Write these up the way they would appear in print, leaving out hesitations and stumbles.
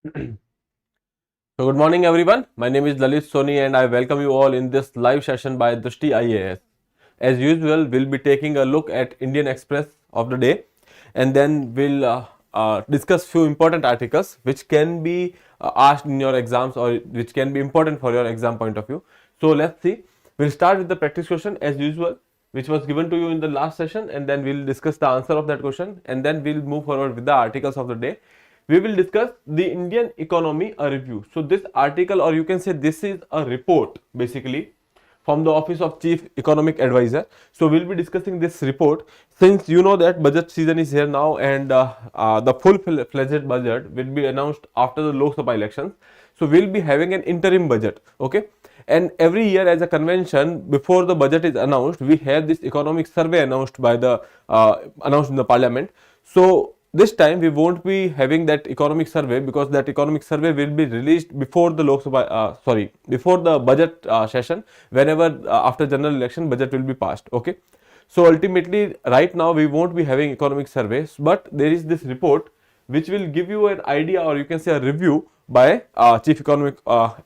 So good morning everyone. My name is Lalit Soni and I welcome you all in this live session by Drishti IAS. As usual, we'll be taking a look at Indian Express of the day, and then we'll discuss few important articles which can be asked in your exams or which can be important for your exam point of view. So let's see. We'll start with the practice question as usual, which was given to you in the last session, and then we'll discuss the answer of that question, and then we'll move forward with the articles of the day. We will discuss the Indian economy a review. So this article, or you can say this is a report basically from the office of chief economic advisor. So we'll be discussing this report since you know that budget season is here now, and the full-fledged budget will be announced after the Lok Sabha elections. So we'll be having an interim budget, okay? And every year as a convention, before the budget is announced, we have this economic survey announced by the announced in the parliament. So this time we won't be having that economic survey because that economic survey will be released before the Lok Sabha, before the budget session, whenever after general election budget will be passed, okay? So ultimately right now we won't be having economic surveys, but there is this report which will give you an idea, or you can say a review by chief economic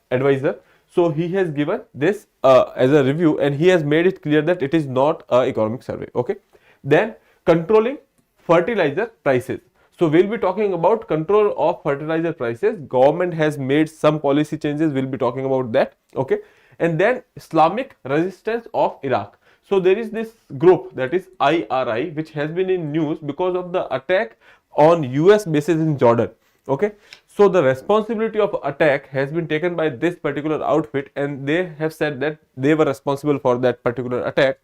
advisor. So he has given this as a review, and he has made it clear that it is not a economic survey, okay? Then controlling fertilizer prices. So we'll be talking about control of fertilizer prices. Government has made some policy changes. We'll be talking about that, okay? And then Islamic resistance of Iraq. So there is this group, that is IRI, which has been in news because of the attack on US bases in Jordan, okay? So the responsibility of attack has been taken by this particular outfit, and they have said that they were responsible for that particular attack.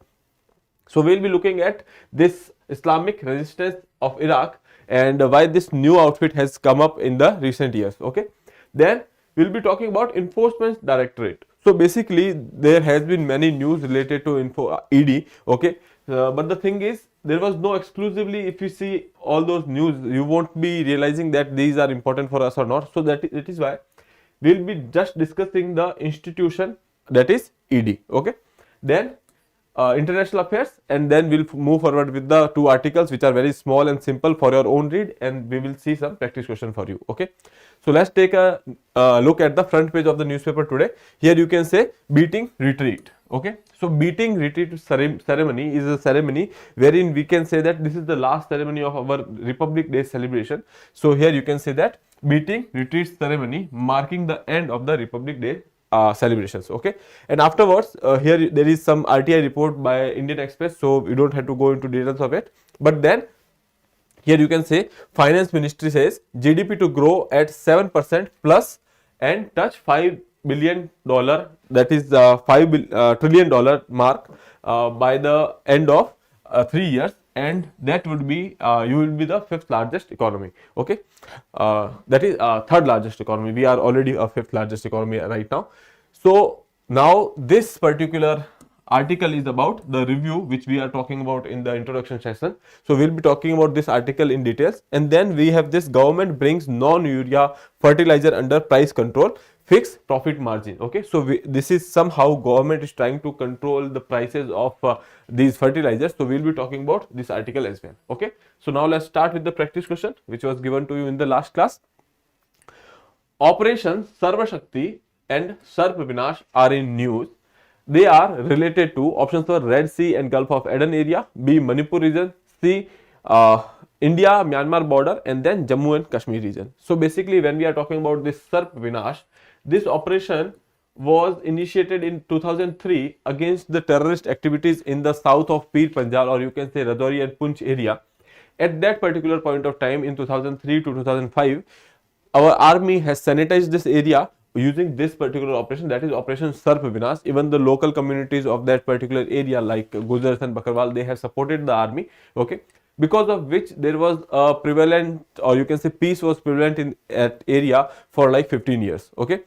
So we'll be looking at this Islamic resistance of Iraq and why this new outfit has come up in the recent years, okay? Then we'll be talking about Enforcement Directorate. So basically there has been many news related to ED, okay? But the thing is, there was no exclusively, if you see all those news, you won't be realizing that these are important for us or not. So that is why we'll be just discussing the institution, that is ED, okay? Then international affairs, and then we'll move forward with the two articles which are very small and simple for your own read, and we will see some practice question for you, okay? So let's take a look at the front page of the newspaper today. Here you can say beating retreat, okay? So beating retreat ceremony is a ceremony wherein we can say that this is the last ceremony of our Republic Day celebration. So here you can say that beating retreat ceremony marking the end of the Republic Day celebrations, okay? And afterwards here there is some RTI report by Indian Express, so we don't have to go into details of it. But then here you can say finance ministry says GDP to grow at 7% plus and touch $5 billion, that is $5 trillion mark by the end of 3 years, and that would be you will be the fifth largest economy, okay? That is third largest economy. We are already a fifth largest economy right now. So now this particular article is about the review which we are talking about in the introduction session. So we'll be talking about this article in details, and then we have this government brings non-urea fertilizer under price control, fix profit margin, okay? So this is somehow government is trying to control the prices of these fertilizers. So we'll be talking about this article as well, okay? So now let's start with the practice question which was given to you in the last class. Operation Sarva Shakti and Sarp Vinash are in news. They are related to options for Red Sea and Gulf of Aden area, B Manipur region, C India Myanmar border, and then Jammu and Kashmir region. So basically when we are talking about this Sarp Vinash, this operation was initiated in 2003 against the terrorist activities in the south of Pir Panjal, or you can say Rajouri and Punch area. At that particular point of time in 2003 to 2005, our army has sanitized this area using this particular operation, that is Operation Sarp Vinash. Even the local communities of that particular area like Gujars and Bakarwal, they have supported the army, okay? Because of which there was a prevalent, or you can say peace was prevalent in that area for like 15 years, okay?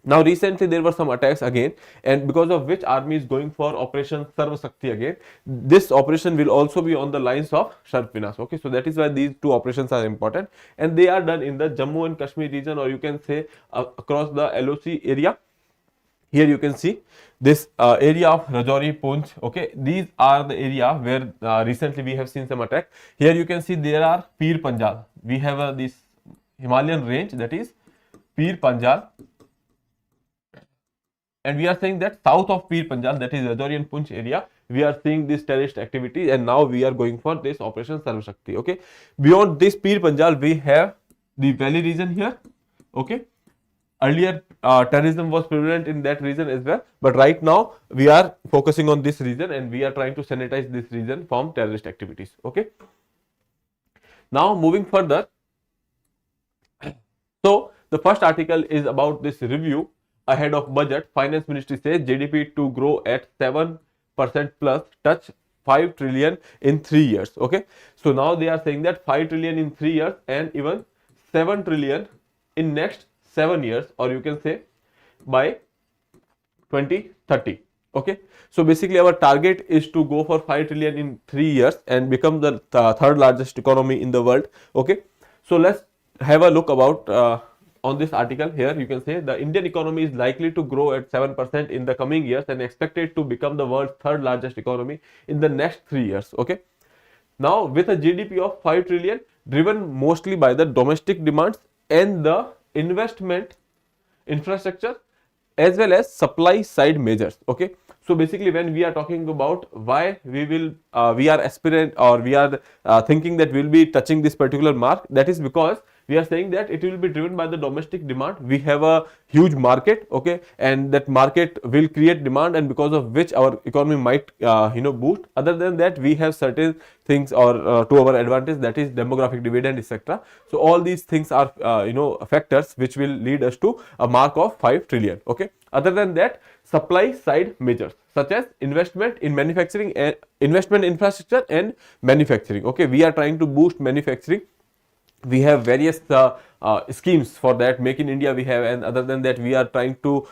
Now recently there were some attacks again, and because of which army is going for Operation Sarva Shakti again. This operation will also be on the lines of Sarp Vinash, okay? So that is why these two operations are important, and they are done in the Jammu and Kashmir region, or you can say across the LOC area. Here you can see this area of Rajouri, Poonch, okay? These are the area where recently we have seen some attack. Here you can see there are Pir Panjal. We have this Himalayan range, that is Pir Panjal, and we are saying that south of Pir Panjal, that is Rajouri and Punch area, we are seeing this terrorist activity, and now we are going for this Operation Sarv Shakti. Okay, beyond this Pir Panjal, we have the valley region here. Okay, earlier terrorism was prevalent in that region as well, but right now we are focusing on this region and we are trying to sanitize this region from terrorist activities. Okay, now moving further, so the first article is about this review ahead of budget. Finance Ministry says GDP to grow at 7% plus, touch 5 trillion in 3 years. Okay, so now they are saying that 5 trillion in 3 years and even 7 trillion in next 7 years, or you can say by 2030. Okay, so basically our target is to go for 5 trillion in 3 years and become the third largest economy in the world. Okay, so let's have a look about on this article. Here you can say the Indian economy is likely to grow at 7% in the coming years and expected to become the world's third largest economy in the next 3 years. Okay, now with a GDP of 5 trillion driven mostly by the domestic demands and the investment infrastructure as well as supply side measures. Okay, so basically when we are talking about why we are aspirant, or we are thinking that we will be touching this particular mark, that is because we are saying that it will be driven by the domestic demand. We have a huge market, okay, and that market will create demand, and because of which our economy might boost. Other than that, we have certain things or to our advantage, that is demographic dividend, etc. So all these things are factors which will lead us to a mark of 5 trillion. Okay, other than that, supply side measures such as investment in manufacturing and investment infrastructure and manufacturing. Okay, we are trying to boost manufacturing. We have various schemes for that. Make in India we have, and other than that we are trying to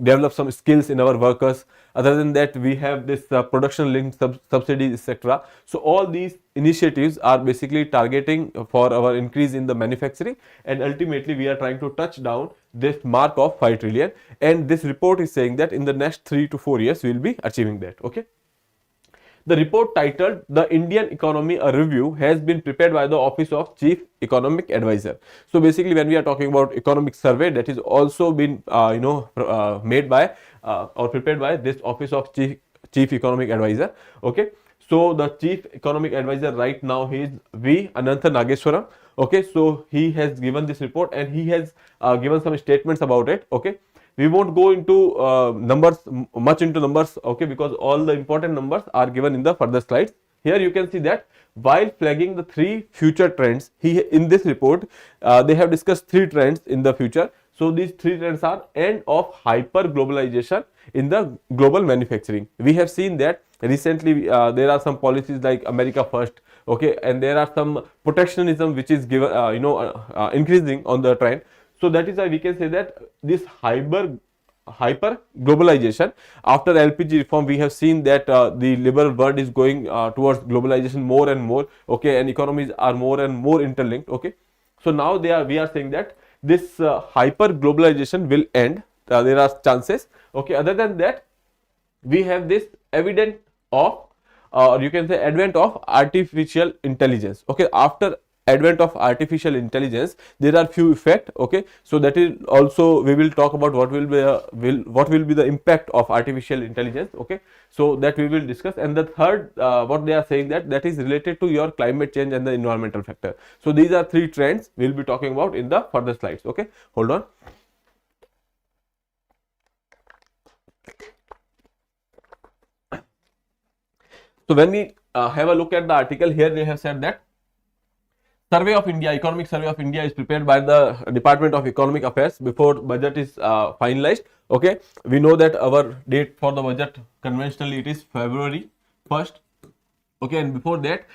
develop some skills in our workers. Other than that, we have this production linked subsidies, etc. So all these initiatives are basically targeting for our increase in the manufacturing, and ultimately we are trying to touch down this mark of 5 trillion, and this report is saying that in the next 3 to 4 years we will be achieving that. Okay, the report titled "The Indian Economy: A Review" has been prepared by the Office of Chief Economic Advisor. So basically, when we are talking about economic survey, that is also been made by or prepared by this Office of Chief Economic Advisor. Okay, so the Chief Economic Advisor right now, he is V. Anantha Nageswaram. Okay, so he has given this report and he has given some statements about it. Okay, we won't go into much into numbers, okay, because all the important numbers are given in the further slides. Here you can see that while flagging the 3 future trends, in this report they have discussed 3 trends in the future. So these 3 trends are end of hyper globalization in the global manufacturing. We have seen that recently there are some policies like America First, okay, and there are some protectionism which is given increasing on the trend. So that is why we can say that this hyper globalization, after LPG reform, we have seen that the liberal world is going towards globalization more and more, okay, and economies are more and more interlinked. Okay, so now we are saying that this hyper globalization will end. There are chances. Okay, other than that, we have this evidence of or you can say advent of artificial intelligence. Okay, after advent of artificial intelligence, there are few effects. Okay, so that is also we will talk about what will be the impact of artificial intelligence. Okay, so that we will discuss. And the third, what they are saying that is related to your climate change and the environmental factor. So these are 3 trends we will be talking about in the further slides. Okay, hold on. So when we have a look at the article, here they have said that Survey of India, Economic Survey of India is prepared by the Department of Economic Affairs before budget is finalized. Okay, we know that our date for the budget conventionally it is February 1st. Okay, and before that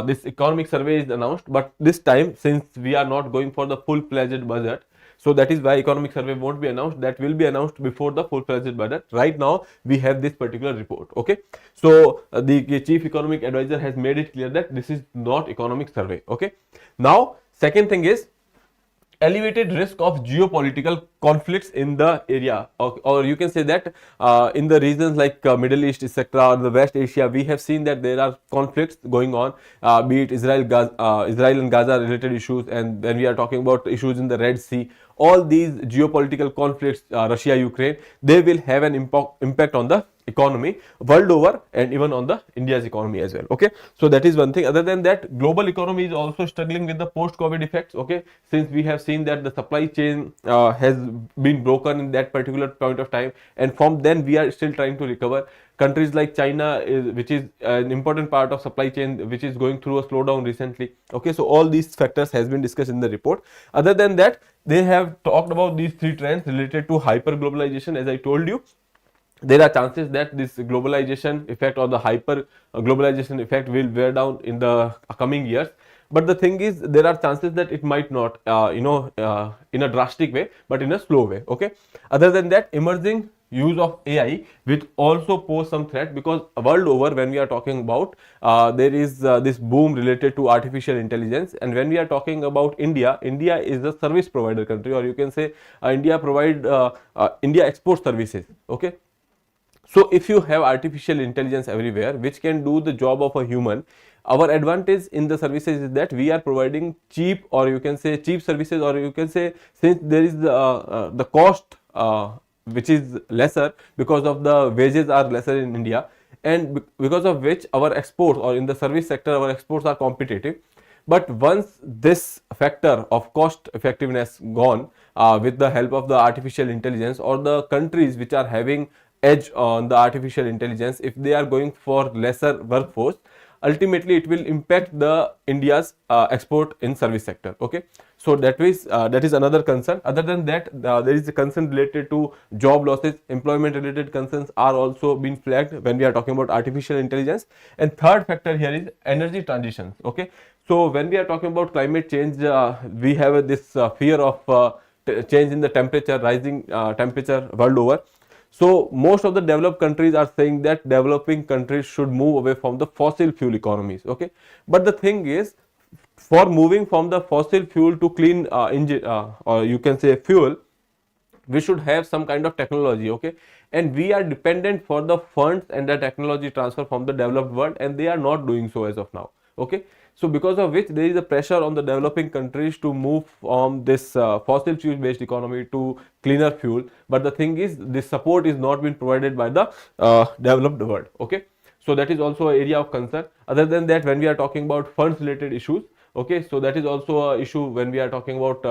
this economic survey is announced, but this time since we are not going for the full-fledged budget, so that is why economic survey won't be announced. That will be announced before the full-fledged budget. Right now we have this particular report. Okay, so the chief economic advisor has made it clear that this is not economic survey. Okay, now second thing is elevated risk of geopolitical conflicts in the area, or you can say that in the regions like Middle East, etc., or the West Asia, we have seen that there are conflicts going on, be it Israel and Gaza related issues, and when we are talking about issues in the Red Sea, all these geopolitical conflicts, Russia, Ukraine, they will have an impact on the economy world over, and even on the India's economy as well. Okay, so that is one thing. Other than that, global economy is also struggling with the post COVID effects. Okay, since we have seen that the supply chain has been broken in that particular point of time, and from then we are still trying to recover. Countries like China, which is an important part of supply chain, which is going through a slowdown recently. Okay, so all these factors has been discussed in the report. Other than that, they have talked about these three trends related to hyper globalization. As I told you, there are chances that this globalization effect or the hyper globalization effect will wear down in the coming years. But the thing is, there are chances that it might not, in a drastic way, but in a slow way. Okay. Other than that, emerging use of AI which also pose some threat, because world over, when we are talking about, there is this boom related to artificial intelligence, and when we are talking about India, India is a service provider country, or you can say India exports services. Okay. So if you have artificial intelligence everywhere which can do the job of a human, our advantage in the services is that we are providing cheap, or you can say cheap services, or you can say, since there is the cost which is lesser, because of the wages are lesser in India, and because of which our exports, or in the service sector, our exports are competitive. But once this factor of cost effectiveness gone, with the help of the artificial intelligence, or the countries which are having edge on the artificial intelligence, if they are going for lesser workforce, ultimately it will impact the India's export in service sector. Okay, so that is another concern. Other than that, there is a concern related to job losses. Employment related concerns are also being flagged when we are talking about artificial intelligence. And third factor here is energy transition. Okay, so when we are talking about climate change, we have this fear of change in the temperature, rising temperature world over. So most of the developed countries are saying that developing countries should move away from the fossil fuel economies. Okay, but the thing is, for moving from the fossil fuel to clean engine, or you can say fuel, we should have some kind of technology. Okay, and we are dependent for the funds and the technology transfer from the developed world, and they are not doing so as of now. Okay, so because of which there is a pressure on the developing countries to move from this fossil fuel based economy to cleaner fuel. But the thing is, this support is not being provided by the developed world. Okay, so that is also an area of concern. Other than that, when we are talking about funds related issues, okay, so that is also a issue when we are talking about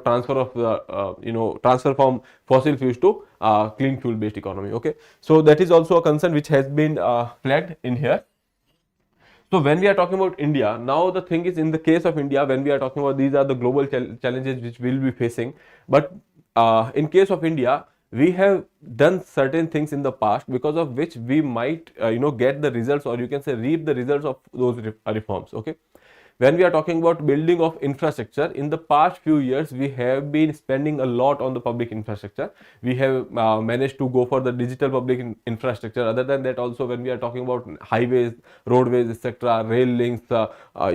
transfer of transfer from fossil fuels to clean fuel based economy. Okay, so that is also a concern which has been flagged in here. So when we are talking about India, now the thing is, in the case of India, when we are talking about, these are the global challenges which we will be facing. But in case of India, we have done certain things in the past, because of which we might get the results, or you can say reap the results of those reforms. Okay, when we are talking about building of infrastructure, in the past few years we have been spending a lot on the public infrastructure. We have managed to go for the digital public infrastructure. Other than that, also when we are talking about highways, roadways, etc., rail links,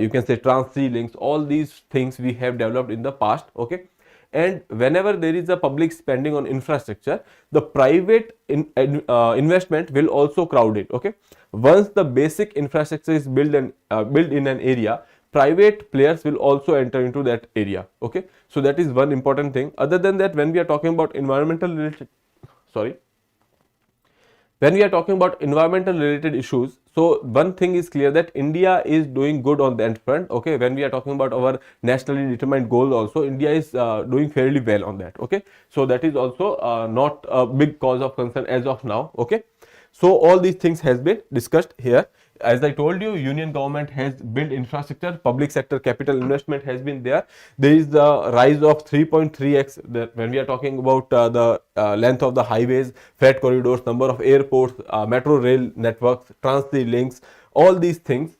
you can say trans-sea links, all these things we have developed in the past. Okay, and whenever there is a public spending on infrastructure, the private investment will also crowd it. Okay, once the basic infrastructure is built in an area, private players will also enter into that area. Okay, so that is one important thing. Other than that, when we are talking about environmental related issues, so one thing is clear, that India is doing good on that front. Okay, when we are talking about our nationally determined goals, also India is doing fairly well on that. Okay, so that is also not a big cause of concern as of now. Okay, so all these things has been discussed here. As I told you, union government has built infrastructure, public sector capital investment has been there. There is the rise of 3.3x when we are talking about the length of the highways, freight corridors, number of airports, metro rail networks, trans-sea links, all these things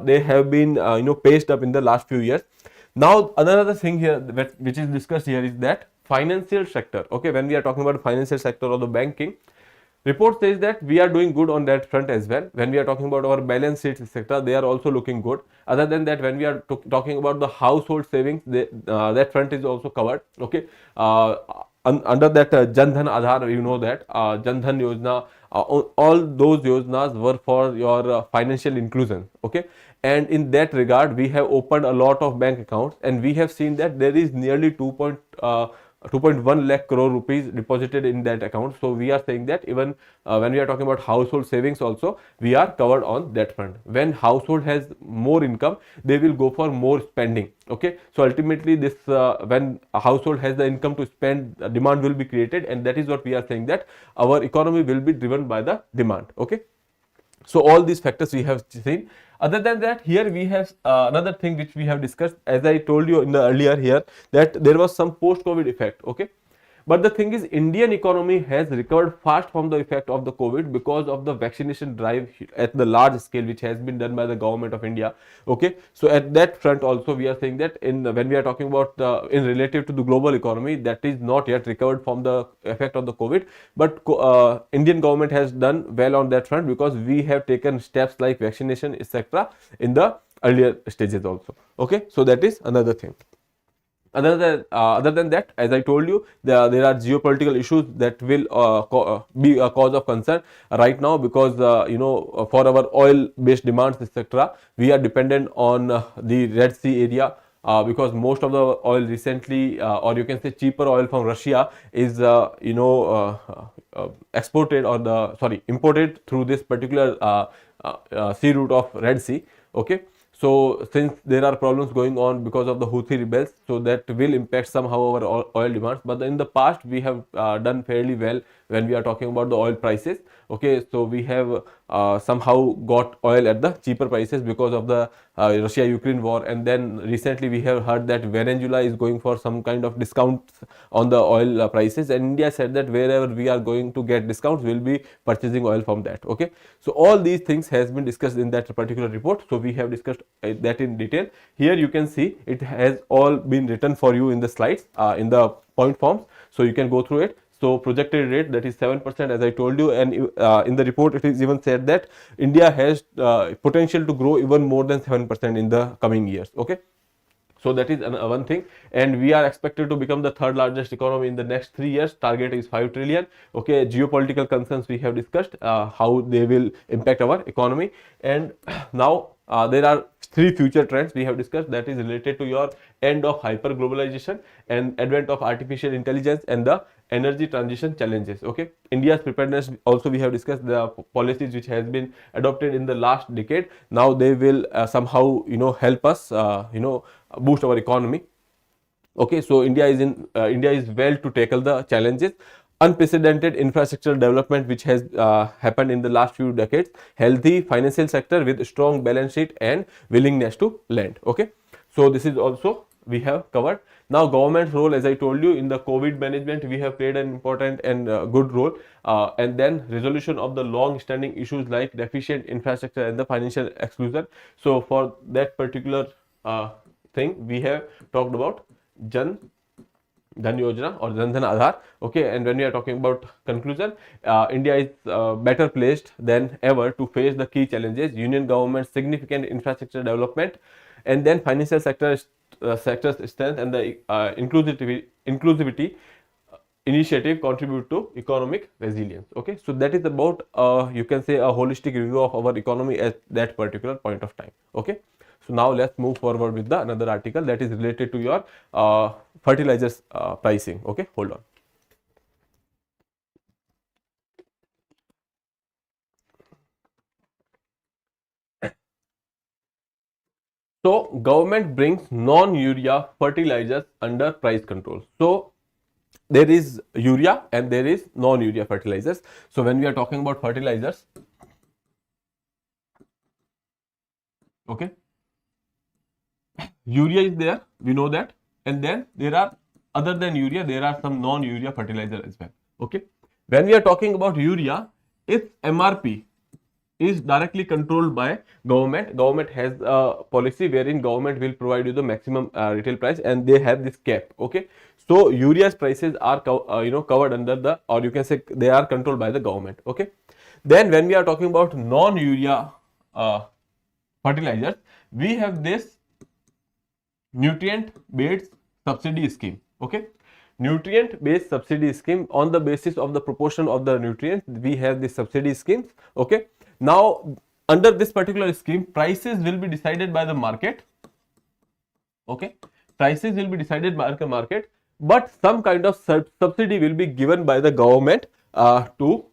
they have been paced up in the last few years. Now another thing here which is discussed here is that financial sector. Okay, when we are talking about financial sector or the banking, Report says that we are doing good on that front as well. When we are talking about our balance sheets, etc., they are also looking good. Other than that, when we are talking about the household savings, that front is also covered. Okay, under that Jan Dhan Aadhar, you know that Jan Dhan Yojana, all those yojanas were for your financial inclusion. Okay, and in that regard, we have opened a lot of bank accounts, and we have seen that there is nearly 2.1 lakh crore rupees deposited in that account. So we are saying that even when we are talking about household savings also, we are covered on that front. When household has more income, they will go for more spending. Okay, so ultimately this when a household has the income to spend, demand will be created, and that is what we are saying, that our economy will be driven by the demand. Okay, so all these factors we have seen. Other than that, here we have another thing which we have discussed, as I told you in the earlier here, that there was some post COVID effect. Okay, but the thing is, Indian economy has recovered fast from the effect of the COVID because of the vaccination drive at the large scale which has been done by the government of India. Okay, so at that front also we are saying that in when we are talking about in relative to the global economy, that is not yet recovered from the effect of the COVID, but Indian government has done well on that front because we have taken steps like vaccination, etc., in the earlier stages also. Okay, so that is another thing. Other than that, as I told you, there are geopolitical issues that will be a cause of concern right now, because for our oil based demands, etc., we are dependent on the Red Sea area, because most of the oil recently, or you can say cheaper oil from Russia, is exported, or imported through this particular sea route of Red Sea. Okay, so since there are problems going on because of the Houthi rebels, so that will impact somehow our oil demands. But in the past, we have done fairly well when we are talking about the oil prices. Okay, so we have somehow got oil at the cheaper prices because of the Russia-Ukraine war. And then recently we have heard that Venezuela is going for some kind of discounts on the oil prices, and India said that wherever we are going to get discounts, we will be purchasing oil from that. Okay, so all these things has been discussed in that particular report. So we have discussed that in detail. Here you can see it has all been written for you in the slides, in the point forms, so you can go through it. So projected rate, that is 7%, as I told you, and in the report it is even said that India has potential to grow even more than 7% in the coming years. Okay, so that is one thing, and we are expected to become the third largest economy in the next 3 years. Target is 5 trillion. Okay, geopolitical concerns we have discussed, how they will impact our economy. And now there are 3 future trends we have discussed, that is related to your end of hyper globalization and advent of artificial intelligence and the energy transition challenges. Okay, India's preparedness also we have discussed, the policies which has been adopted in the last decade. Now they will somehow help us boost our economy. Okay, so India is well to tackle the challenges. Unprecedented infrastructure development which has happened in the last few decades, healthy financial sector with strong balance sheet and willingness to lend. Okay, so this is also we have covered. Now government's role, as I told you, in the COVID management, we have played an important and good role, and then resolution of the long standing issues like deficient infrastructure and the financial exclusion. So for that particular thing, we have talked about Jan Dhan Yojana or Jan Dhan Aadhar. Okay, and when we are talking about conclusion, India is better placed than ever to face the key challenges. Union government significant infrastructure development, and then financial sector's strength and the inclusivity initiative contribute to economic resilience. Okay, so that is about you can say a holistic review of our economy at that particular point of time. Okay, so now let's move forward with the another article that is related to your fertilizers pricing. Okay, hold on. So government brings non-urea fertilizers under price control. So there is urea and there is non-urea fertilizers. So when we are talking about fertilizers, okay, urea is there, we know that, and then there are, other than urea, there are some non-urea fertilizer as well. Okay, when we are talking about urea, its MRP is directly controlled by government. Government has a policy wherein government will provide you the maximum retail price, and they have this cap. Okay, so urea's prices are covered under the, or you can say they are controlled by the government. Okay, then when we are talking about non-urea fertilizers, we have this nutrient based subsidy scheme. Okay, nutrient based subsidy scheme, on the basis of the proportion of the nutrients we have this subsidy schemes. Okay, now under this particular scheme, prices will be decided by the market. Okay, prices will be decided by the market, but some kind of subsidy will be given by the government to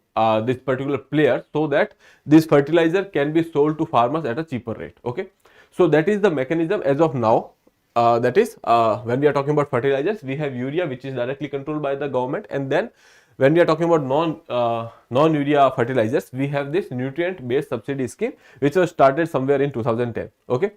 this particular player, so that this fertilizer can be sold to farmers at a cheaper rate. Okay, so that is the mechanism as of now. That is, when we are talking about fertilizers, we have urea, which is directly controlled by the government, and then when we are talking about non-urea fertilizers, we have this nutrient based subsidy scheme, which was started somewhere in 2010. Okay,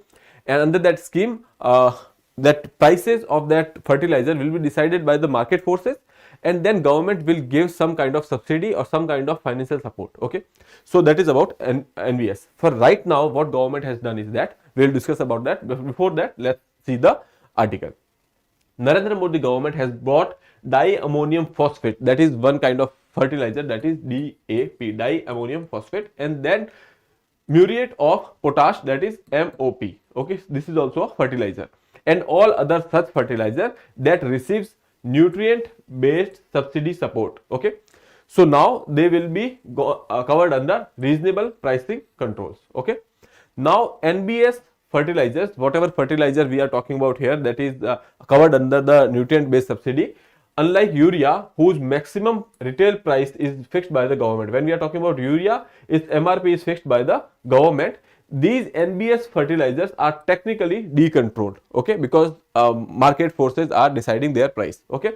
and under that scheme, that prices of that fertilizer will be decided by the market forces, and then government will give some kind of subsidy or some kind of financial support. Okay, so that is about NBS. For right now, what government has done is that we will discuss about that. But before that, let's see the article. Narendra Modi government has brought diammonium phosphate, that is one kind of fertilizer, that is DAP, diammonium phosphate, and then muriate of potash, that is MOP. Okay, this is also a fertilizer, and all other such fertilizer that receives nutrient based subsidy support. Okay, so now they will be covered under reasonable pricing controls. Okay, now NBS fertilizers, whatever fertilizer we are talking about here, that is covered under the nutrient based subsidy, unlike urea, whose maximum retail price is fixed by the government. When we are talking about urea, its MRP is fixed by the government. These NBS fertilizers are technically decontrolled. Okay, because market forces are deciding their price. Okay,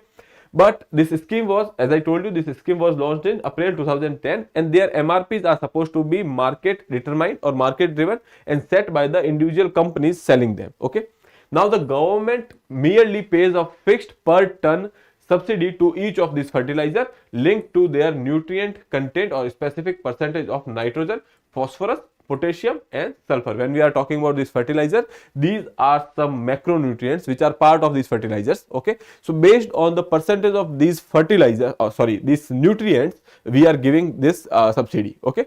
but this scheme was, as I told you, this scheme was launched in April 2010, and their MRPs are supposed to be market determined or market driven and set by the individual companies selling them. Okay, now the government merely pays a fixed per ton subsidy to each of these fertilizer linked to their nutrient content or specific percentage of nitrogen, phosphorus, potassium and sulfur. When we are talking about this fertilizer, these are some macronutrients which are part of these fertilizers. Okay, so based on the percentage of these fertilizer, these nutrients, we are giving this subsidy. Okay,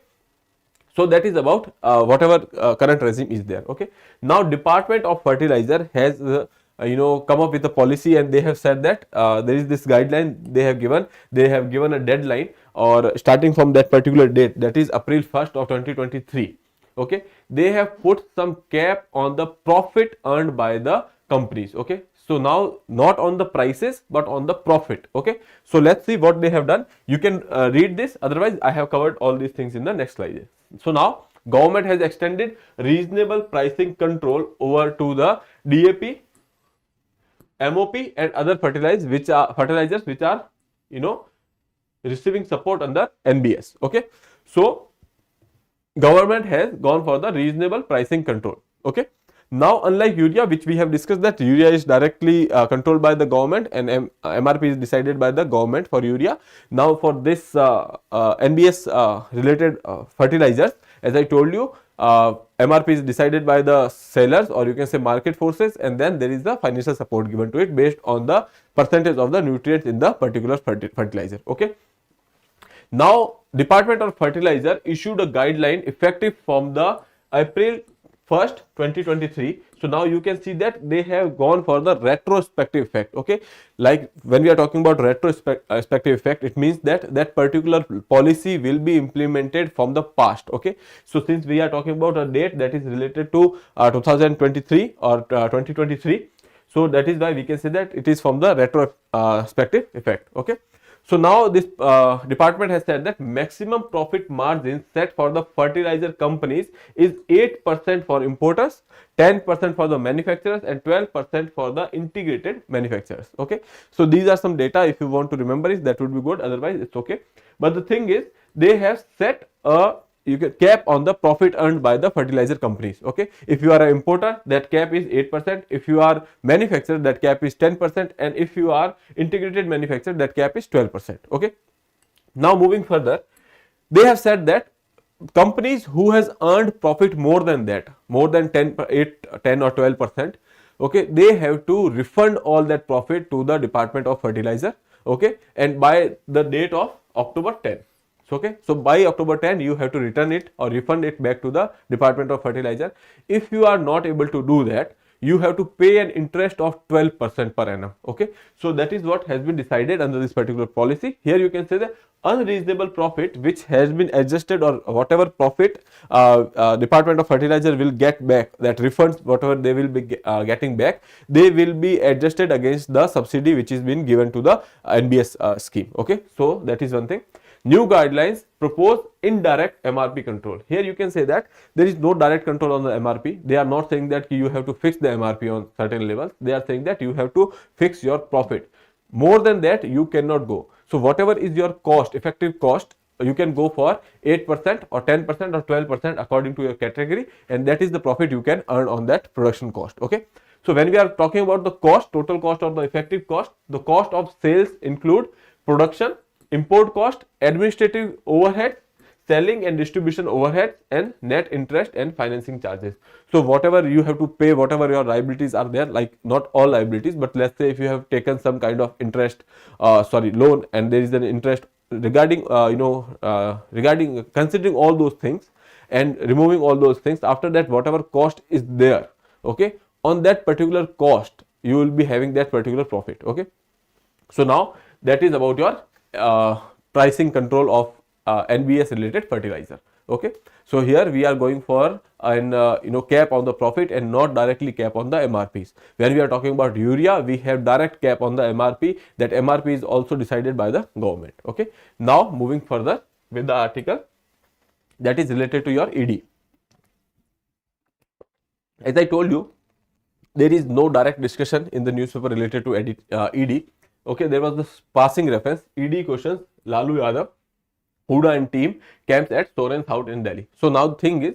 so that is about whatever current regime is there. Okay, now Department of Fertilizer has come up with a policy, and they have said that there is this guideline they have given. They have given a deadline, or starting from that particular date, that is April 1st of 2023. Okay, they have put some cap on the profit earned by the companies. Okay, so now not on the prices but on the profit. Okay, so let's see what they have done. You can read this, otherwise I have covered all these things in the next slide. So now government has extended reasonable pricing control over to the DAP, MOP and other fertilizers which are receiving support under NBS. Okay, so government has gone for the reasonable pricing control. Okay, now unlike urea, which we have discussed, that urea is directly controlled by the government and MRP is decided by the government for urea. Now for this NBS related fertilizers, as I told you, MRP is decided by the sellers, or you can say market forces, and then there is the financial support given to it based on the percentage of the nutrients in the particular fertilizer. Okay, now Department of Fertilizer issued a guideline effective from the April 1st 2023. So now you can see that they have gone for the retrospective effect. Okay, like when we are talking about retrospective effect, it means that that particular policy will be implemented from the past. Okay, so since we are talking about a date that is related to 2023 or 2023, so that is why we can say that it is from the retrospective effect. Okay, so now this department has said that maximum profit margin set for the fertilizer companies is 8% for importers, 10% for the manufacturers and 12% for the integrated manufacturers. Okay, so these are some data. If you want to remember it, that would be good, otherwise it's okay. But the thing is, they have set a cap on the profit earned by the fertilizer companies. Okay, if you are an importer, that cap is 8%. If you are manufacturer, that cap is 10%, and if you are integrated manufacturer, that cap is 12%. Okay, now moving further, they have said that companies who has earned profit more than that, more than 10 or 12%, okay, they have to refund all that profit to the Department of Fertilizer, okay, and by the date of October 10. So, okay, so by October 10 you have to return it or refund it back to the Department of Fertilizer. If you are not able to do that, you have to pay an interest of 12% per annum. Okay, so that is what has been decided under this particular policy. Here you can say the unreasonable profit which has been adjusted, or whatever profit Department of Fertilizer will get back, that refunds whatever they will be getting back, they will be adjusted against the subsidy which is being given to the NBS scheme. Okay, so that is one thing. New guidelines propose indirect MRP control. Here you can say that there is no direct control on the MRP. They are not saying that you have to fix the MRP on certain levels. They are saying that you have to fix your profit. More than that, you cannot go. So whatever is your cost, effective cost, you can go for 8% or 10% or 12% according to your category, and that is the profit you can earn on that production cost. Okay. So when we are talking about the cost, total cost or the effective cost, the cost of sales include production, import cost, administrative overhead, selling and distribution overhead, and net interest and financing charges. So whatever you have to pay, whatever your liabilities are there, like not all liabilities, but let's say if you have taken some kind of interest, loan, and there is an interest regarding, regarding considering all those things and removing all those things, after that whatever cost is there, okay, on that particular cost you will be having that particular profit. Okay, so now that is about your pricing control of NBS related fertilizer. Okay, so here we are going for an cap on the profit and not directly cap on the MRPs. When we are talking about urea, we have direct cap on the MRP. That MRP is also decided by the government. Okay, now moving further with the article that is related to your ED. As I told you, there is no direct discussion in the newspaper related to ED. Okay, there was this passing reference, ED questions, Lalu Yadav, Huda and team camps at Soren's house in Delhi. So now the thing is,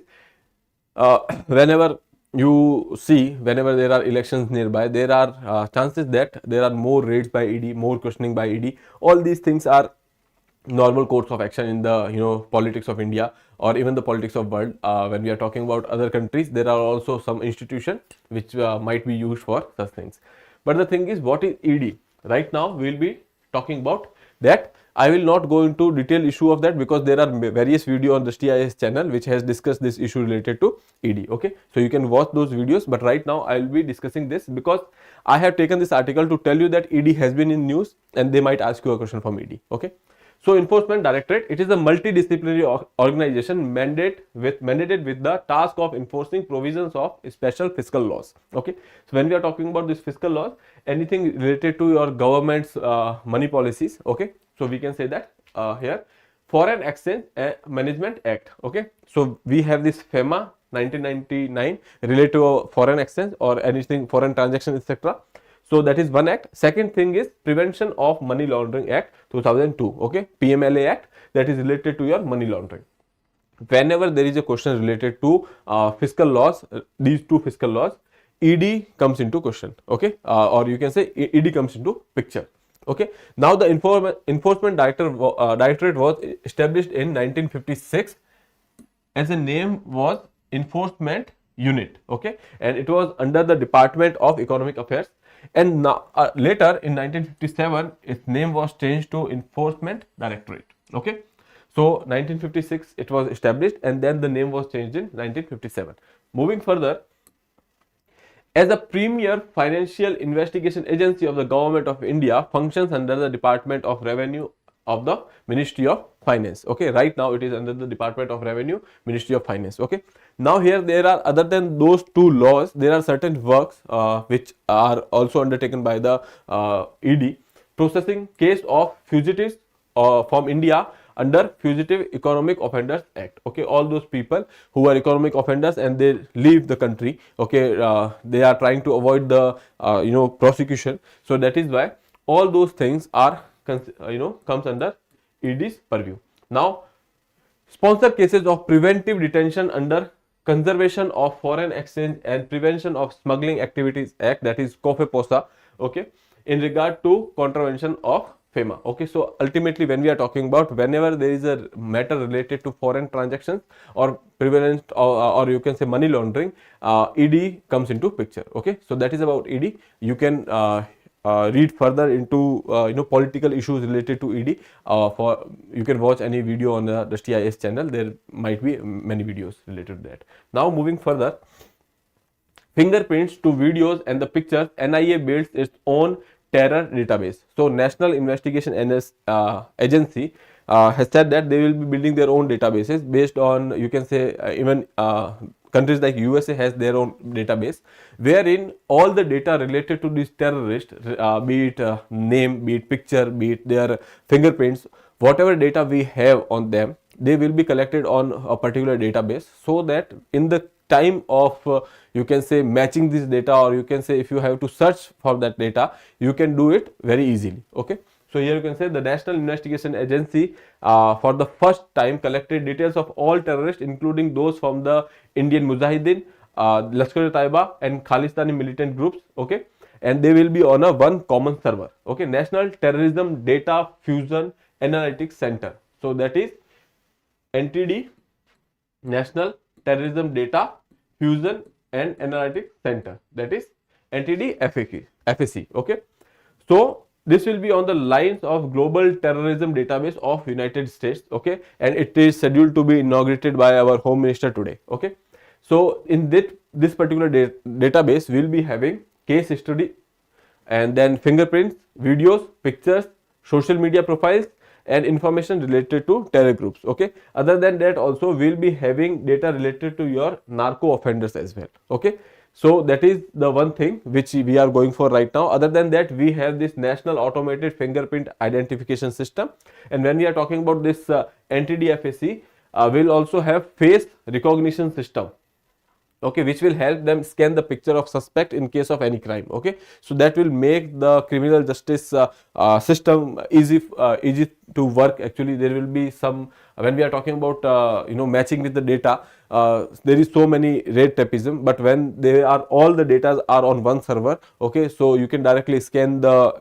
whenever you see, whenever there are elections nearby, there are chances that there are more raids by ED, more questioning by ED. All these things are normal course of action in the politics of India or even the politics of world. When we are talking about other countries, there are also some institutions which might be used for such things. But the thing is, what is ED? Right now we will be talking about that. I will not go into detailed issue of that because there are various videos on the Drishti IAS channel which has discussed this issue related to ED. Okay, so you can watch those videos, but right now I will be discussing this because I have taken this article to tell you that ED has been in news and they might ask you a question from ED. Okay, so Enforcement Directorate, it is a multidisciplinary organization mandated with the task of enforcing provisions of special fiscal laws. Okay, so when we are talking about this fiscal laws, anything related to your government's money policies. Okay, so we can say that here Foreign Exchange Management Act. Okay, so we have this FEMA 1999 related to foreign exchange or anything foreign transaction, etc. So that is one act. Second thing is Prevention of Money Laundering Act 2002. Okay, PMLA Act, that is related to your money laundering. Whenever there is a question related to fiscal laws, these two fiscal laws, ED comes into question. Okay, or you can say ED comes into picture. Okay, now the Enforcement Directorate was established in 1956 as the name was Enforcement Unit. Okay, and it was under the Department of Economic Affairs, and now later in 1957 its name was changed to Enforcement Directorate. Okay, so 1956 it was established and then the name was changed in 1957. Moving further, as a premier financial investigation agency of the Government of India, functions under the Department of Revenue of the Ministry of Finance. Okay, right now it is under the Department of Revenue, Ministry of Finance. Okay, now here there are, other than those two laws, there are certain works which are also undertaken by the ED, processing case of fugitives from India under Fugitive Economic Offenders Act. Okay, all those people who are economic offenders and they leave the country. Okay, they are trying to avoid the prosecution. So that is why all those things are comes under ED's purview. Now, sponsor cases of preventive detention under Conservation of Foreign Exchange and Prevention of Smuggling Activities Act, that is COFEPOSA. Okay, in regard to contravention of FEMA. Okay, so ultimately when we are talking about whenever there is a matter related to foreign transactions or prevalent or you can say money laundering, ED comes into picture. Okay, so that is about ED. You can read further into political issues related to ED. For you can watch any video on the Drishti IAS channel. There might be many videos related to that. Now moving further, fingerprints to videos and the pictures, NIA builds its own terror database. So National Investigation Agency has said that they will be building their own databases based on, you can say, even countries like USA has their own database, wherein all the data related to these terrorists, be it name, be it picture, be it their fingerprints, whatever data we have on them, they will be collected on a particular database, so that in the time of you can say matching this data, or you can say if you have to search for that data, you can do it very easily. Okay, so here you can say the National Investigation Agency for the first time collected details of all terrorists, including those from the Indian Mujahideen, Lashkar-e-Taiba and Khalistani militant groups. Okay, and they will be on a one common server. Okay, National Terrorism Data Fusion Analytics Center. So that is NTD, National Terrorism Data Fusion and Analytics Center, that is NTD FAC. Okay, so this will be on the lines of Global Terrorism Database of United States. Okay, and it is scheduled to be inaugurated by our Home Minister today. Okay, so in this particular database we will be having case history, and then fingerprints, videos, pictures, social media profiles, and information related to terror groups. Okay, other than that also we'll be having data related to your narco offenders as well. Okay, so that is the one thing which we are going for right now. Other than that, we have this National Automated Fingerprint Identification System, and when we are talking about this NTDFAC, we'll also have face recognition system. Okay, which will help them scan the picture of suspect in case of any crime. Okay, so that will make the criminal justice system easy to work. Actually, there will be some, when we are talking about matching with the data, there is so many red tapeism, but when they are all the data are on one server, okay, so you can directly scan the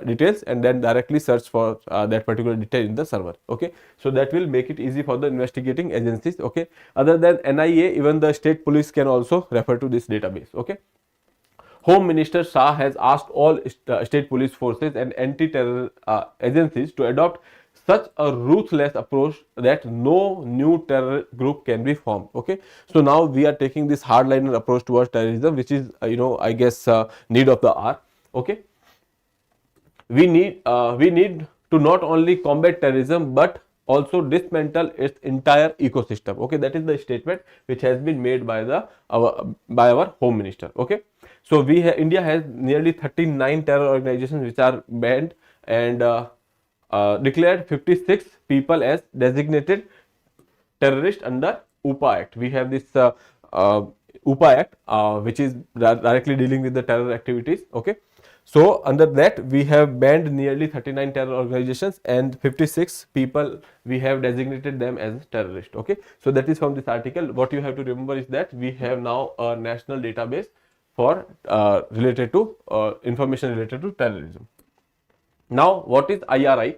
details and then directly search for that particular detail in the server. Okay, so that will make it easy for the investigating agencies. Okay, other than NIA, even the state police can also refer to this database. Okay, Home Minister Shah has asked all state police forces and anti-terror agencies to adopt such a ruthless approach that no new terror group can be formed. Okay, so now we are taking this hardliner approach towards terrorism, which is I guess need of the hour. Okay, we need to not only combat terrorism but also dismantle its entire ecosystem. Okay, that is the statement which has been made by our Home Minister. Okay, so India has nearly 39 terror organizations which are banned, and declared 56 people as designated terrorist under UPA Act. We have this UPA Act which is directly dealing with the terror activities. Okay, so under that we have banned nearly 39 terror organizations, and 56 people we have designated them as terrorist. Okay, so that is from this article. What you have to remember is that we have now a national database for related to information related to terrorism. Now, what is IRI?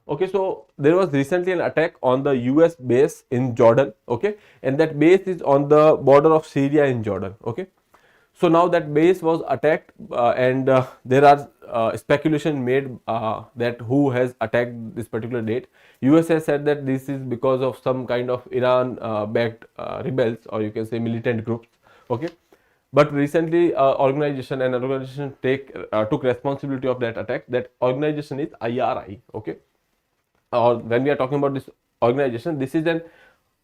Okay, so there was recently an attack on the US base in Jordan. Okay, and that base is on the border of Syria and Jordan. Okay, so now that base was attacked, and there are speculation made that who has attacked this particular date. US has said that this is because of some kind of Iran backed rebels, or you can say militant groups. Okay, but recently organization took responsibility of that attack. That organization is IRI. Okay, or when we are talking about this organization, this is an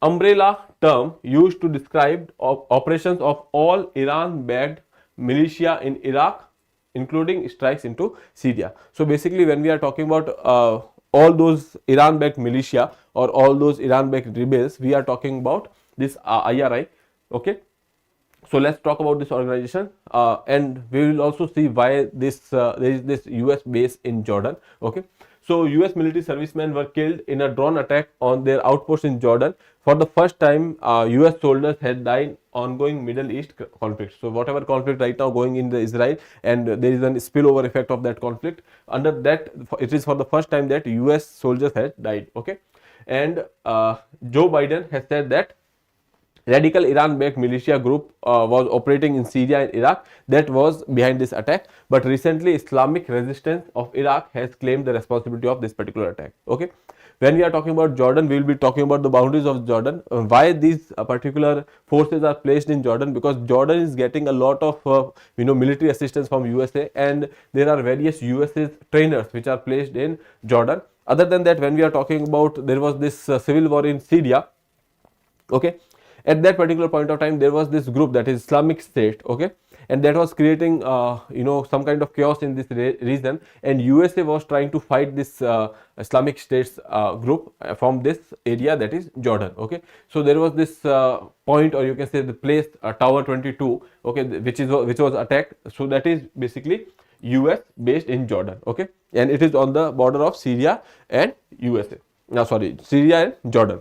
umbrella term used to describe operations of all Iran-backed militia in Iraq, including strikes into Syria. So basically, when we are talking about all those Iran-backed militia or all those Iran-backed rebels, we are talking about this IRI. Okay, so let's talk about this organization, and we will also see why there is this US base in Jordan. Okay, So US military servicemen were killed in a drone attack on their outpost in Jordan. For the first time, US soldiers had died ongoing Middle East conflict. So whatever conflict right now going in the Israel, and there is a spillover effect of that conflict, under that it is for the first time that US soldiers had died. Okay, and Joe Biden has said that radical Iran-backed militia group was operating in Syria and Iraq that was behind this attack. But recently, Islamic resistance of Iraq has claimed the responsibility of this particular attack. Okay, when we are talking about Jordan, we will be talking about the boundaries of Jordan. Why these particular forces are placed in Jordan? Because Jordan is getting a lot of military assistance from USA, and there are various USA trainers which are placed in Jordan. Other than that, when we are talking about, there was this civil war in Syria. Okay, at that particular point of time, there was this group, that is Islamic State. Okay, and that was creating some kind of chaos in this region, and USA was trying to fight this Islamic States group from this area, that is Jordan. Okay, so there was this point, or you can say the place, Tower 22. Okay, which was attacked. So that is basically US based in Jordan. Okay, and it is on the border of Syria and USA. No, sorry, Syria and Jordan.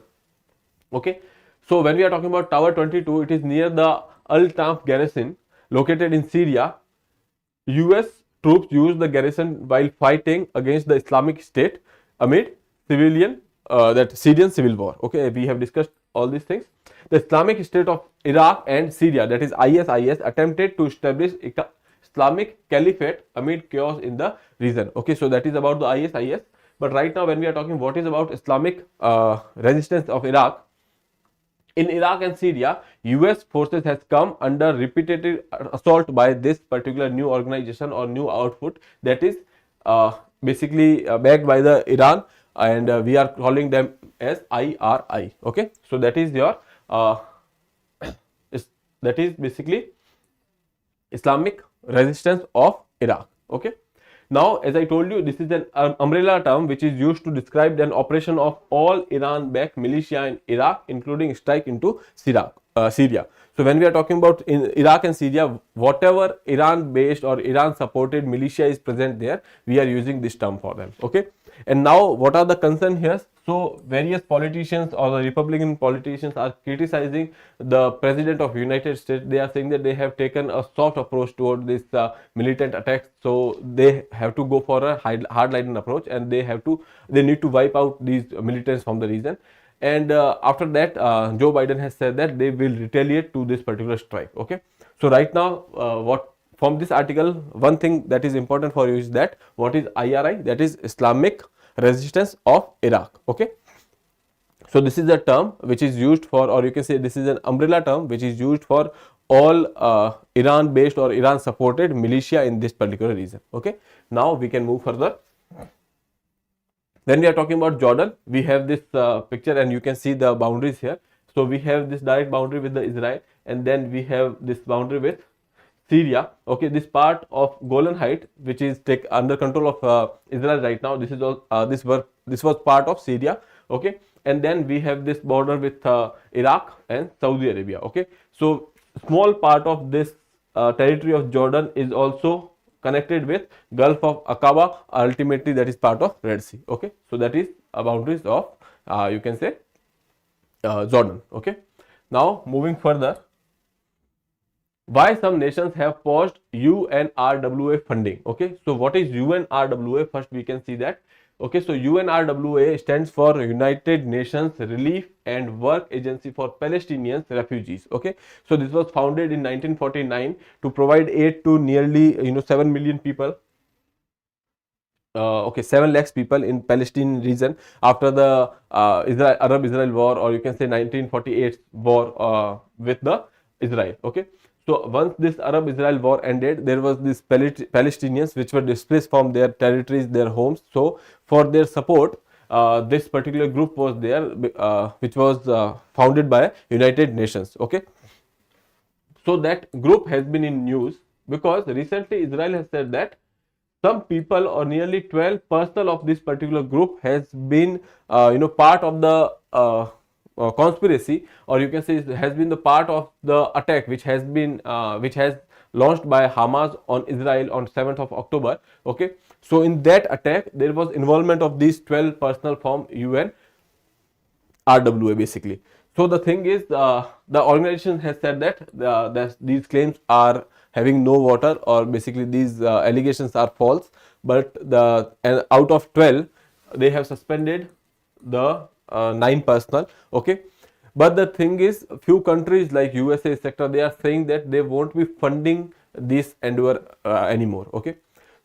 Okay, so when we are talking about Tower 22, it is near the Al-Tanf garrison located in Syria. US troops used the garrison while fighting against the Islamic State amid that Syrian civil war. Okay, we have discussed all these things. The Islamic State of Iraq and Syria, that is ISIS, attempted to establish Islamic Caliphate amid chaos in the region. Okay, so that is about the ISIS. But right now, when we are talking what is about Islamic resistance of Iraq, in Iraq and Syria, US forces has come under repeated assault by this particular new organization or new outfit, that is basically backed by the Iran, and we are calling them as IRI. Okay, so that is your that is basically Islamic resistance of Iraq. Okay, now as I told you, this is an umbrella term which is used to describe an operation of all Iran-backed militia in Iraq, including strike into Syria. So when we are talking about in Iraq and Syria, whatever Iran-based or Iran-supported militia is present there, we are using this term for them. Okay, and now what are the concerns here? So various politicians or the Republican politicians are criticizing the President of United States. They are saying that they have taken a soft approach toward this militant attacks. So they have to go for a hardline approach, and they need to wipe out these militants from the region. And after that, Joe Biden has said that they will retaliate to this particular strike. Okay, so right now, what from this article, one thing that is important for you is that what is IRI? That is Islamic Resistance of Iraq. Okay, so this is a term which is used for, or you can say this is an umbrella term which is used for all Iran based or Iran supported militia in this particular region. Okay, now we can move further. When we are talking about Jordan, we have this picture, and you can see the boundaries here. So we have this direct boundary with the Israel, and then we have this boundary with Syria. Okay, this part of Golan Height, which is under control of Israel right now, this is all this was part of Syria. Okay, and then we have this border with Iraq and Saudi Arabia. Okay, so small part of this territory of Jordan is also connected with Gulf of Aqaba. Ultimately, that is part of Red Sea. Okay, so that is boundaries of you can say Jordan. Okay, now moving further. Why some nations have paused UNRWA funding? Okay, so what is UNRWA? First, we can see that. Okay, so UNRWA stands for United Nations Relief and Work Agency for Palestinian Refugees. Okay, so this was founded in 1949 to provide aid to nearly 7 million people. 7 lakhs people in Palestine region after the Arab-Israel war, or you can say 1948 war with the Israel. Okay, so once this Arab-Israel war ended, there was this Palestinians which were displaced from their territories, their homes. So for their support, this particular group was there, which was founded by United Nations. Okay, so that group has been in news because recently Israel has said that some people, or nearly 12 personnel of this particular group, has been part of the conspiracy, or you can say has been the part of the attack which has launched by Hamas on Israel on 7th of October. Okay, So in that attack, there was involvement of these 12 personnel from UN RWA basically. So the thing is, the organization has said that these claims are having no water, or basically these allegations are false. But and out of 12, they have suspended the 9 personnel. Okay, but the thing is, few countries like USA etc., they are saying that they won't be funding this endeavor anymore. Okay,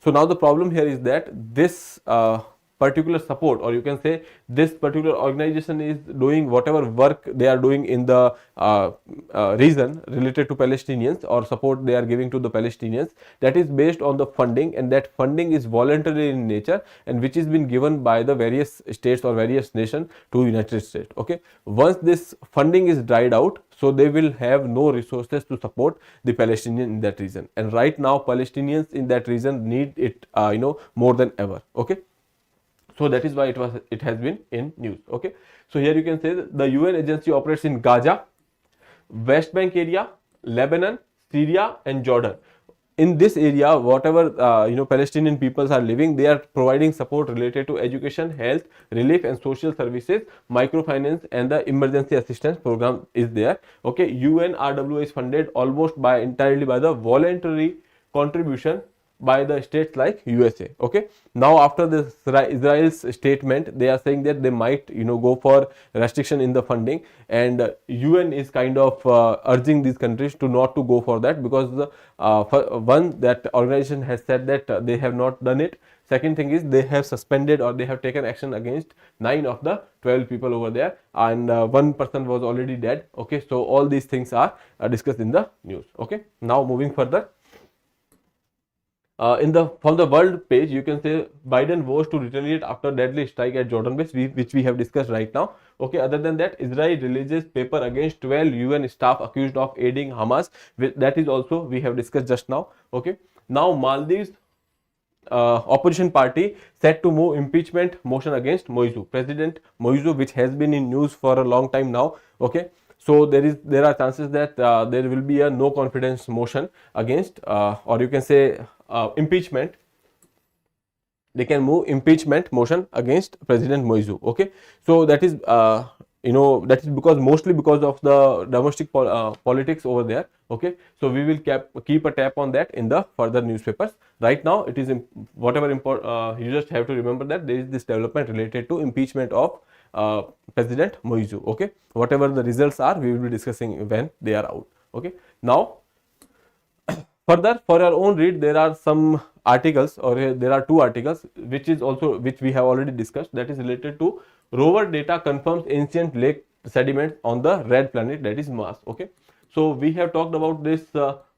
so now the problem here is that this particular support, or you can say this particular organization, is doing whatever work they are doing in the region related to Palestinians, or support they are giving to the Palestinians, that is based on the funding, and that funding is voluntary in nature, and which is been given by the various states or various nations to United States. Okay, once this funding is dried out, so they will have no resources to support the Palestinians in that region, and right now Palestinians in that region need it more than ever. Okay, so that is why it has been in news. Okay, so here you can say that the UN agency operates in Gaza, West Bank area, Lebanon, Syria and Jordan. In this area, whatever Palestinian peoples are living, they are providing support related to education, health, relief and social services, microfinance, and the emergency assistance program is there. Okay, UNRWA is funded almost entirely by the voluntary contribution by the states like USA. Okay, now after this Israel's statement, they are saying that they might go for restriction in the funding, and UN is kind of urging these countries to not to go for that, because one, that organization has said that they have not done it. Second thing is, they have suspended or they have taken action against 9 of the 12 people over there, and one person was already dead. Okay, so all these things are discussed in the news. Okay, now moving further. From the world page, you can say Biden vows to retaliate after deadly strike at Jordan base, which we have discussed right now. Okay, other than that, Israel releases paper against 12 UN staff accused of aiding Hamas. That is also we have discussed just now. Okay, now Maldives opposition party set to move impeachment motion against Moizu, President Moizu, which has been in news for a long time now. Okay, so there are chances that there will be a no confidence motion against, or you can say impeachment. They can move impeachment motion against President Moizu. Okay, so that is that is mostly because of the domestic politics over there. Okay, so we will keep a tap on that in the further newspapers. Right now, it is whatever you just have to remember that there is this development related to impeachment of President Moizu. Okay, whatever the results are, we will be discussing when they are out. Okay, now further, for your own read, there are some articles, or there are 2 articles which we have already discussed, that is related to rover data confirms ancient lake sediments on the red planet, that is Mars. Okay, so we have talked about this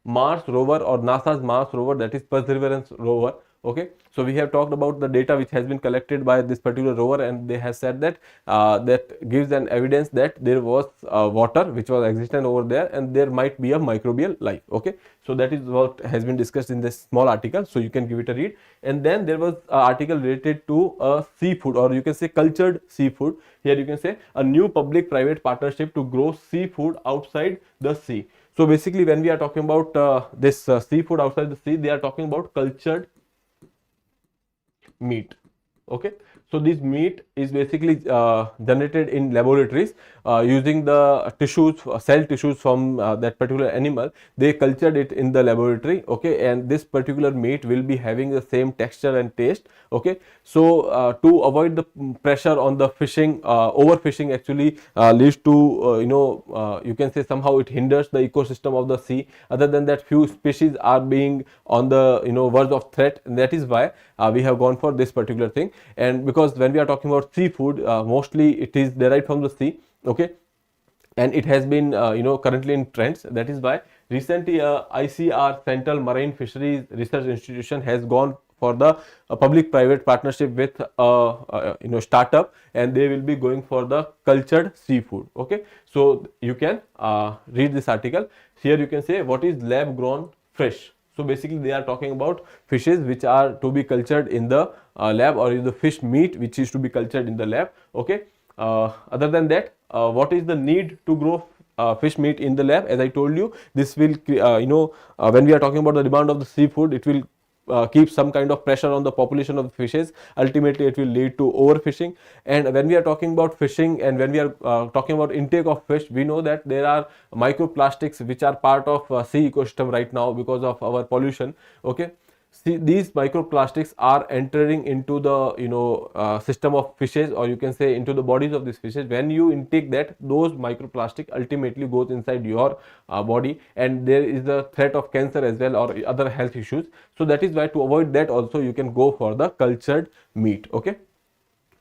Mars rover, or NASA's Mars rover, that is Perseverance rover. Okay, so we have talked about the data which has been collected by this particular rover, and they have said that that gives an evidence that there was water which was existent over there, and there might be a microbial life. Okay, so that is what has been discussed in this small article, so you can give it a read. And then there was an article related to seafood, or you can say cultured seafood. Here you can say a new public private partnership to grow seafood outside the sea. So basically, when we are talking about this seafood outside the sea, they are talking about cultured meat. Okay, so this meat is basically generated in laboratories using the tissues, cell tissues from that particular animal. They cultured it in the laboratory. Okay, and this particular meat will be having the same texture and taste. Okay, so to avoid the pressure on the fishing, overfishing actually leads to you can say somehow it hinders the ecosystem of the sea. Other than that, few species are being on the verge of threat, and that is why we have gone for this particular thing. And because when we are talking about seafood, mostly it is derived from the sea. Okay, and it has been currently in trends. That is why recently ICR, Central Marine Fisheries Research Institution, has gone for the public private partnership with startup, and they will be going for the cultured seafood. Okay, so you can read this article. Here you can say what is lab grown fish. So basically, they are talking about fishes which are to be cultured in the lab, or the fish meat which is to be cultured in the lab. Okay, other than that, what is the need to grow fish meat in the lab? As I told you, this will when we are talking about the demand of the seafood, it will keep some kind of pressure on the population of fishes. Ultimately it will lead to overfishing. And when we are talking about fishing, and when we are talking about intake of fish, we know that there are microplastics which are part of sea ecosystem right now because of our pollution. Okay, see, these microplastics are entering into the system of fishes, or you can say into the bodies of these fishes. When you intake that, those microplastic ultimately goes inside your body, and there is the threat of cancer as well, or other health issues. So that is why, to avoid that also, you can go for the cultured meat. Okay,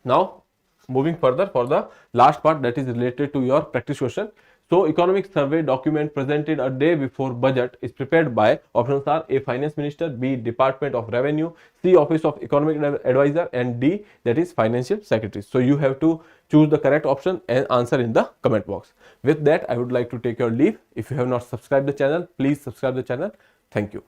now moving further for the last part, that is related to your practice question. So economic survey document presented a day before budget is prepared by, options are A, finance minister, B, department of revenue, C, office of economic advisor, and D, that is financial secretary. So you have to choose the correct option and answer in the comment box. With that, I would like to take your leave. If you have not subscribed the channel, please subscribe the channel. Thank you.